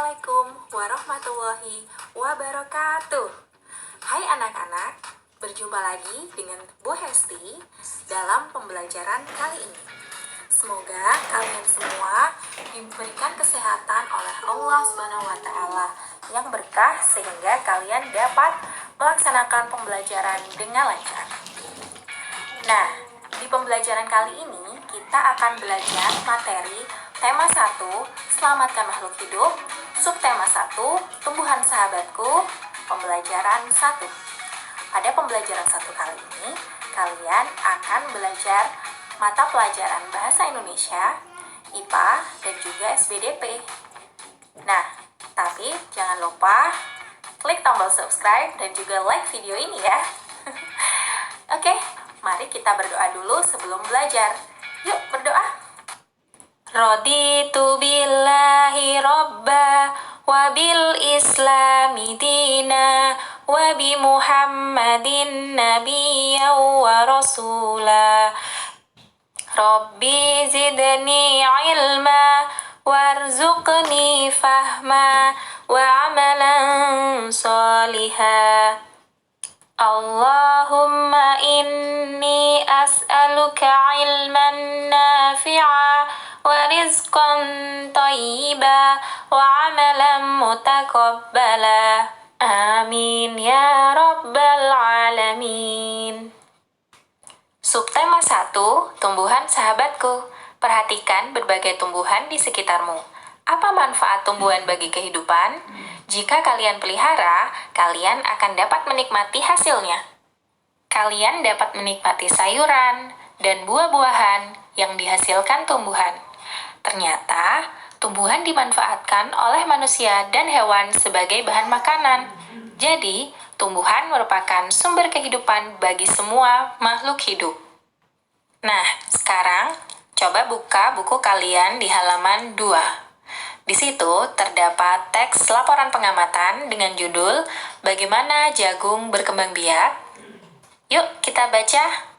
Assalamualaikum warahmatullahi wabarakatuh. Hai anak-anak, berjumpa lagi dengan Bu Hesti dalam pembelajaran kali ini. Semoga kalian semua diberikan kesehatan oleh Allah SWT yang berkah sehingga kalian dapat melaksanakan pembelajaran dengan lancar. Nah, di pembelajaran kali ini kita akan belajar materi tema 1, Selamatkan Makhluk Hidup, subtema 1, Tumbuhan Sahabatku, pembelajaran 1. Pada pembelajaran 1 kali ini, kalian akan belajar mata pelajaran Bahasa Indonesia, IPA, dan juga SBDP. Nah, tapi jangan lupa klik tombol subscribe dan juga like video ini ya. Oke, mari kita berdoa dulu sebelum belajar. Yuk berdoa. Raditu billahi robba wa bil islami dina wa bi muhammadin nabiyya wa rasula. Rabbi zidni ilma warzuqni fahma wa amalan salihah. Allahumma inni as'aluka ilman nafi'a wa rizqan tayyiba wa amalan mutaqabbala. Amin ya rabbal alamin. Subtema 1, Tumbuhan Sahabatku. Perhatikan berbagai tumbuhan di sekitarmu. Apa manfaat tumbuhan bagi kehidupan? Jika kalian pelihara, kalian akan dapat menikmati hasilnya. Kalian dapat menikmati sayuran dan buah-buahan yang dihasilkan tumbuhan. Ternyata, tumbuhan dimanfaatkan oleh manusia dan hewan sebagai bahan makanan. Jadi, tumbuhan merupakan sumber kehidupan bagi semua makhluk hidup. Nah, sekarang coba buka buku kalian di halaman 2. Di situ terdapat teks laporan pengamatan dengan judul Bagaimana Jagung Berkembang Biak. Yuk kita baca.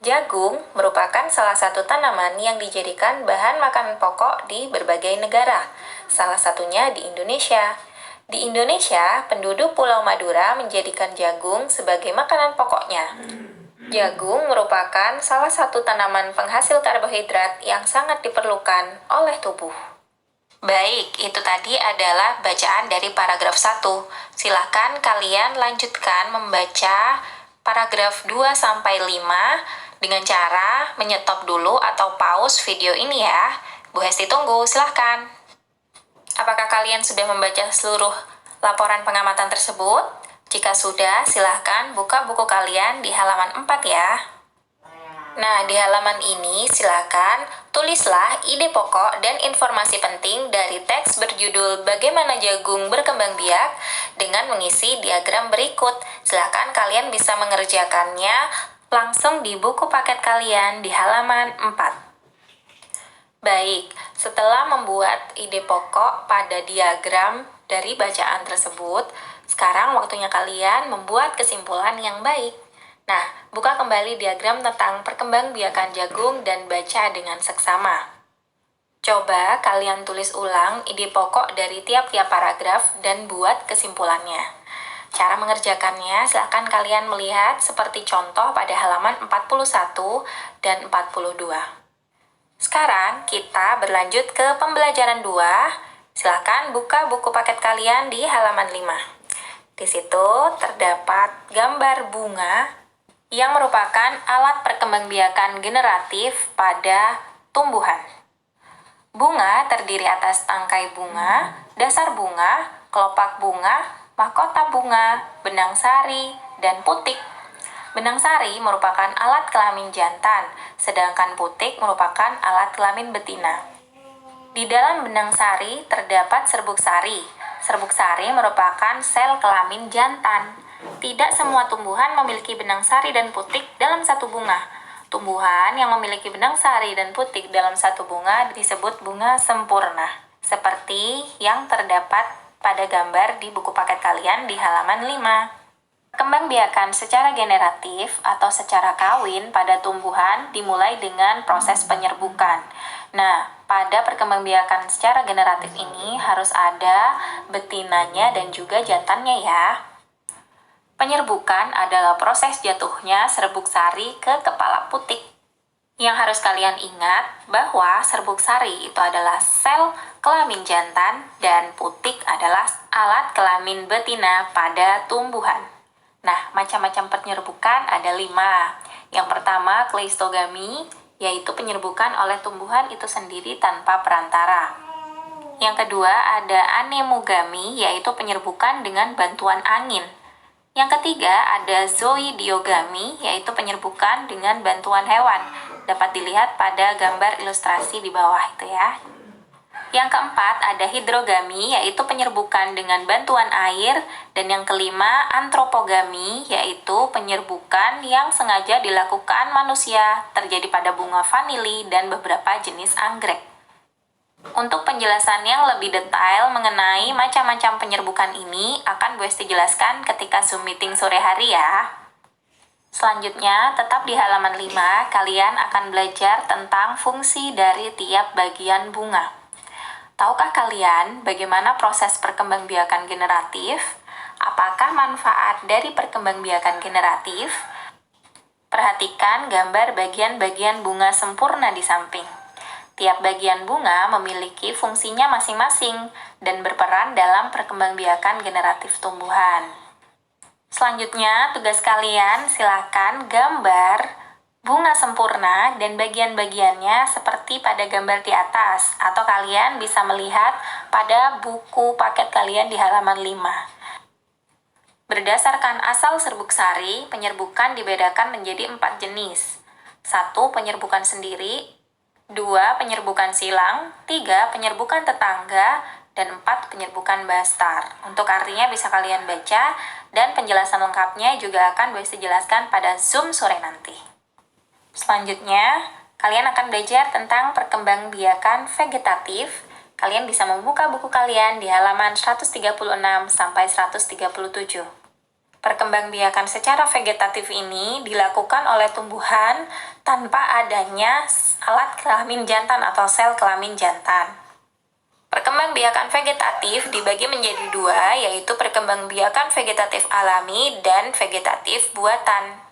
Jagung merupakan salah satu tanaman yang dijadikan bahan makanan pokok di berbagai negara, salah satunya di Indonesia. Di Indonesia, penduduk Pulau Madura menjadikan jagung sebagai makanan pokoknya. Jagung merupakan salah satu tanaman penghasil karbohidrat yang sangat diperlukan oleh tubuh. Baik, itu tadi adalah bacaan dari paragraf 1. Silakan kalian lanjutkan membaca paragraf 2-5 dengan cara menyetop dulu atau pause video ini ya. Bu Hesti tunggu, silakan. Apakah kalian sudah membaca seluruh laporan pengamatan tersebut? Jika sudah, silakan buka buku kalian di halaman 4 ya. Nah, di halaman ini silakan tulislah ide pokok dan informasi penting dari teks berjudul Bagaimana Jagung Berkembang Biak dengan mengisi diagram berikut. Silakan kalian bisa mengerjakannya langsung di buku paket kalian di halaman 4. Baik, setelah membuat ide pokok pada diagram dari bacaan tersebut, sekarang waktunya kalian membuat kesimpulan yang baik. Nah, buka kembali diagram tentang perkembangbiakan jagung dan baca dengan seksama. Coba kalian tulis ulang ide pokok dari tiap-tiap paragraf dan buat kesimpulannya. Cara mengerjakannya silakan kalian melihat seperti contoh pada halaman 41 dan 42. Sekarang kita berlanjut ke pembelajaran 2. Silakan buka buku paket kalian di halaman 5. Di situ terdapat gambar bunga yang merupakan alat perkembangbiakan generatif pada tumbuhan. Bunga terdiri atas tangkai bunga, dasar bunga, kelopak bunga, mahkota bunga, benang sari, dan putik. Benang sari merupakan alat kelamin jantan, sedangkan putik merupakan alat kelamin betina. Di dalam benang sari terdapat serbuk sari. Serbuk sari merupakan sel kelamin jantan. Tidak semua tumbuhan memiliki benang sari dan putik dalam satu bunga. Tumbuhan yang memiliki benang sari dan putik dalam satu bunga disebut bunga sempurna, seperti yang terdapat pada gambar di buku paket kalian di halaman 5. Perkembangbiakan secara generatif atau secara kawin pada tumbuhan dimulai dengan proses penyerbukan. Nah, pada perkembangbiakan secara generatif ini harus ada betinanya dan juga jantannya ya. Penyerbukan adalah proses jatuhnya serbuk sari ke kepala putik. Yang harus kalian ingat bahwa serbuk sari itu adalah sel kelamin jantan dan putik adalah alat kelamin betina pada tumbuhan. Nah, macam-macam penyerbukan ada 5. Yang pertama, kleistogami, yaitu penyerbukan oleh tumbuhan itu sendiri tanpa perantara. Yang kedua, ada anemogami, yaitu penyerbukan dengan bantuan angin. Yang ketiga, ada zoidiogami, yaitu penyerbukan dengan bantuan hewan. Dapat dilihat pada gambar ilustrasi di bawah itu ya. Yang keempat, ada hidrogami, yaitu penyerbukan dengan bantuan air. Dan yang kelima, antropogami, yaitu penyerbukan yang sengaja dilakukan manusia, terjadi pada bunga vanili dan beberapa jenis anggrek. Untuk penjelasan yang lebih detail mengenai macam-macam penyerbukan ini, akan Bu Esti jelaskan ketika Zoom meeting sore hari ya. Selanjutnya, tetap di halaman 5, kalian akan belajar tentang fungsi dari tiap bagian bunga. Tahukah kalian bagaimana proses perkembangbiakan generatif? Apakah manfaat dari perkembangbiakan generatif? Perhatikan gambar bagian-bagian bunga sempurna di samping. Tiap bagian bunga memiliki fungsinya masing-masing dan berperan dalam perkembangbiakan generatif tumbuhan. Selanjutnya, tugas kalian silakan gambar bunga sempurna dan bagian-bagiannya seperti pada gambar di atas, atau kalian bisa melihat pada buku paket kalian di halaman 5. Berdasarkan asal serbuk sari, penyerbukan dibedakan menjadi 4 jenis. 1. Penyerbukan sendiri, 2. Penyerbukan silang, 3. Penyerbukan tetangga, dan 4. Penyerbukan bastar. Untuk artinya bisa kalian baca, dan penjelasan lengkapnya juga akan bisa dijelaskan pada Zoom sore nanti. Selanjutnya, kalian akan belajar tentang perkembangbiakan vegetatif. Kalian bisa membuka buku kalian di halaman 136 sampai 137. Perkembangbiakan secara vegetatif ini dilakukan oleh tumbuhan tanpa adanya alat kelamin jantan atau sel kelamin jantan. Perkembangbiakan vegetatif dibagi menjadi 2, yaitu perkembangbiakan vegetatif alami dan vegetatif buatan.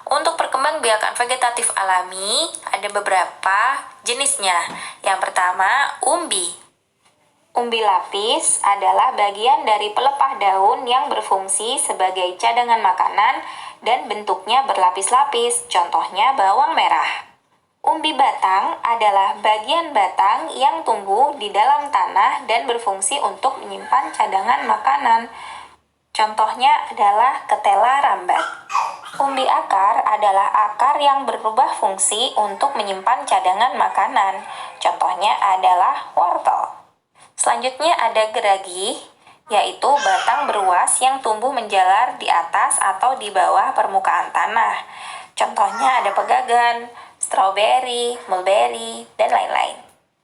Untuk perkembangbiakan vegetatif alami, ada beberapa jenisnya. Yang pertama, umbi. Umbi lapis adalah bagian dari pelepah daun yang berfungsi sebagai cadangan makanan dan bentuknya berlapis-lapis, contohnya bawang merah. Umbi batang adalah bagian batang yang tumbuh di dalam tanah dan berfungsi untuk menyimpan cadangan makanan. Contohnya adalah ketela rambat. Umbi akar adalah akar yang berubah fungsi untuk menyimpan cadangan makanan. Contohnya adalah wortel. Selanjutnya ada geragi, yaitu batang beruas yang tumbuh menjalar di atas atau di bawah permukaan tanah. Contohnya ada pegagan, stroberi, mulberry, dan lain-lain.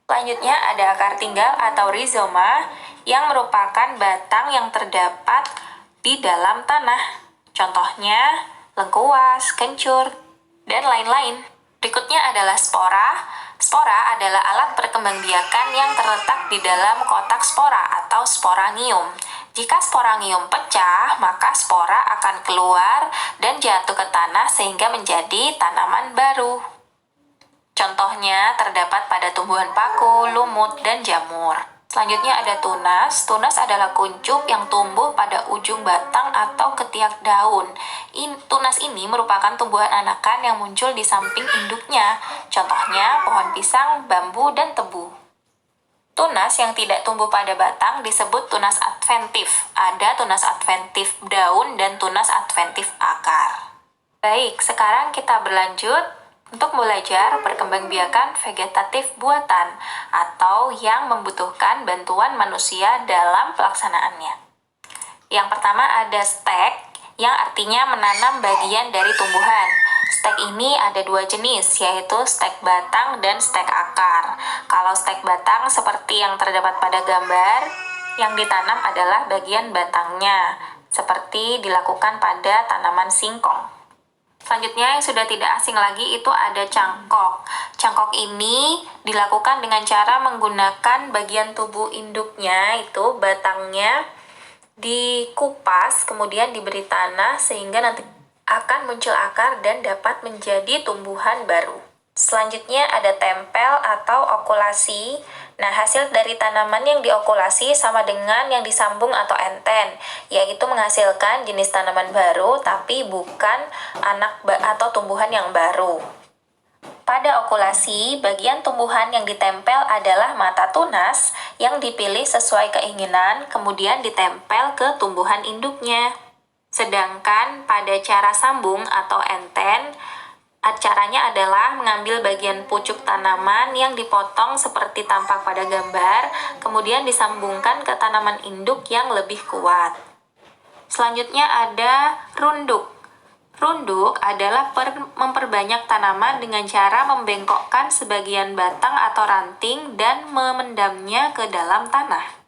Selanjutnya ada akar tinggal atau rizoma yang merupakan batang yang terdapat di dalam tanah. Contohnya lengkuas, kencur, dan lain-lain. Berikutnya adalah spora. Spora adalah alat perkembangbiakan yang terletak di dalam kotak spora atau sporangium. Jika sporangium pecah, maka spora akan keluar dan jatuh ke tanah sehingga menjadi tanaman baru. Contohnya terdapat pada tumbuhan paku, lumut, dan jamur. Selanjutnya ada tunas. Tunas adalah kuncup yang tumbuh pada ujung batang atau ketiak daun. Tunas ini merupakan tumbuhan anakan yang muncul di samping induknya. Contohnya pohon pisang, bambu, dan tebu. Tunas yang tidak tumbuh pada batang disebut tunas adventif. Ada tunas adventif daun dan tunas adventif akar. Baik, sekarang kita berlanjut untuk belajar perkembangbiakan vegetatif buatan atau yang membutuhkan bantuan manusia dalam pelaksanaannya. Yang pertama ada stek, yang artinya menanam bagian dari tumbuhan. Stek ini ada 2 jenis, yaitu stek batang dan stek akar. Kalau stek batang seperti yang terdapat pada gambar, yang ditanam adalah bagian batangnya. seperti dilakukan pada tanaman singkong. Selanjutnya yang sudah tidak asing lagi itu ada cangkok. Cangkok ini dilakukan dengan cara menggunakan bagian tubuh induknya, itu batangnya dikupas, kemudian diberi tanah sehingga nanti akan muncul akar dan dapat menjadi tumbuhan baru. Selanjutnya ada tempel atau okulasi. Nah, hasil dari tanaman yang diokulasi sama dengan yang disambung atau enten, yaitu menghasilkan jenis tanaman baru tapi bukan anak atau tumbuhan yang baru. Pada okulasi, bagian tumbuhan yang ditempel adalah mata tunas yang dipilih sesuai keinginan, kemudian ditempel ke tumbuhan induknya. Sedangkan pada cara sambung atau enten, caranya adalah mengambil bagian pucuk tanaman yang dipotong seperti tampak pada gambar, kemudian disambungkan ke tanaman induk yang lebih kuat. Selanjutnya ada runduk. Runduk adalah memperbanyak tanaman dengan cara membengkokkan sebagian batang atau ranting dan memendamnya ke dalam tanah.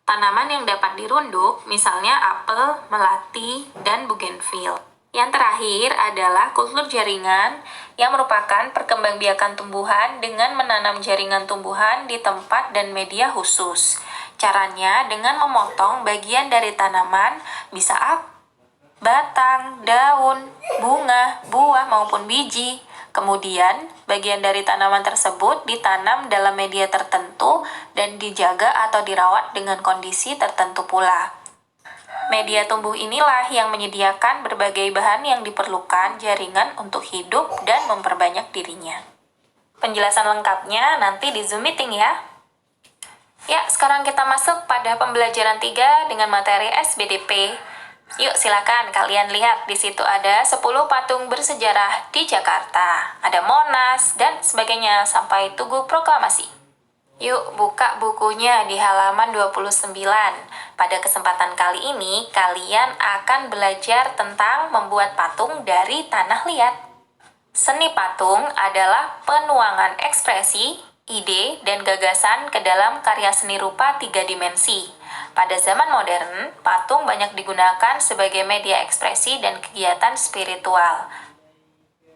Tanaman yang dapat dirunduk misalnya apel, melati, dan bougainville. Yang terakhir adalah kultur jaringan yang merupakan perkembangbiakan tumbuhan dengan menanam jaringan tumbuhan di tempat dan media khusus. Caranya dengan memotong bagian dari tanaman, bisa batang, daun, bunga, buah maupun biji. Kemudian, bagian dari tanaman tersebut ditanam dalam media tertentu dan dijaga atau dirawat dengan kondisi tertentu pula. Media tumbuh inilah yang menyediakan berbagai bahan yang diperlukan jaringan untuk hidup dan memperbanyak dirinya. Penjelasan lengkapnya nanti di Zoom meeting ya. Ya, sekarang kita masuk pada pembelajaran 3 dengan materi SBDP. Yuk silakan kalian lihat, di situ ada 10 patung bersejarah di Jakarta. Ada Monas dan sebagainya sampai Tugu Proklamasi. Yuk buka bukunya di halaman 29. Pada kesempatan kali ini, kalian akan belajar tentang membuat patung dari tanah liat. Seni patung adalah penuangan ekspresi, ide, dan gagasan ke dalam karya seni rupa 3 dimensi. Pada zaman modern, patung banyak digunakan sebagai media ekspresi dan kegiatan spiritual.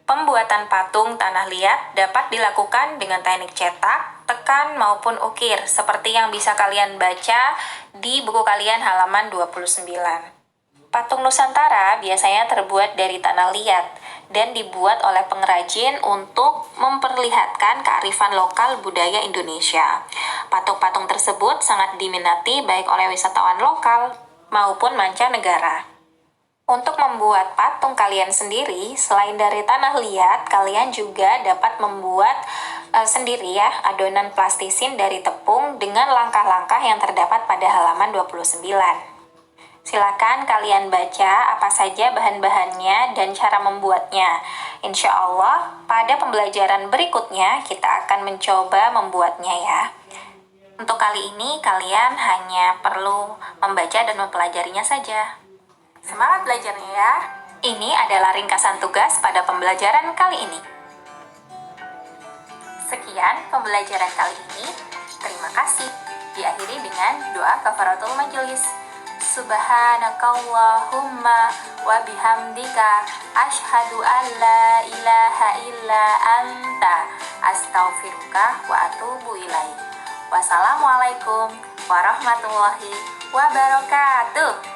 Pembuatan patung tanah liat dapat dilakukan dengan teknik cetak, tekan, maupun ukir, seperti yang bisa kalian baca di buku kalian halaman 29. Patung Nusantara biasanya terbuat dari tanah liat dan dibuat oleh pengrajin untuk memperlihatkan kearifan lokal budaya Indonesia. Patung-patung tersebut sangat diminati baik oleh wisatawan lokal maupun mancanegara. Untuk membuat patung kalian sendiri, selain dari tanah liat, kalian juga dapat membuat sendiri ya adonan plastisin dari tepung dengan langkah-langkah yang terdapat pada halaman 29. Silakan kalian baca apa saja bahan-bahannya dan cara membuatnya. Insya Allah, pada pembelajaran berikutnya kita akan mencoba membuatnya ya. Untuk kali ini, kalian hanya perlu membaca dan mempelajarinya saja. Semangat belajarnya ya. Ini adalah ringkasan tugas pada pembelajaran kali ini. Sekian pembelajaran kali ini. Terima kasih. Diakhiri dengan doa kafaratul majelis. Subhanakallahumma wa bihamdika asyhadu an la ilaha illa anta astaghfiruka wa atubu ilaik. Wassalamualaikum warahmatullahi wabarakatuh.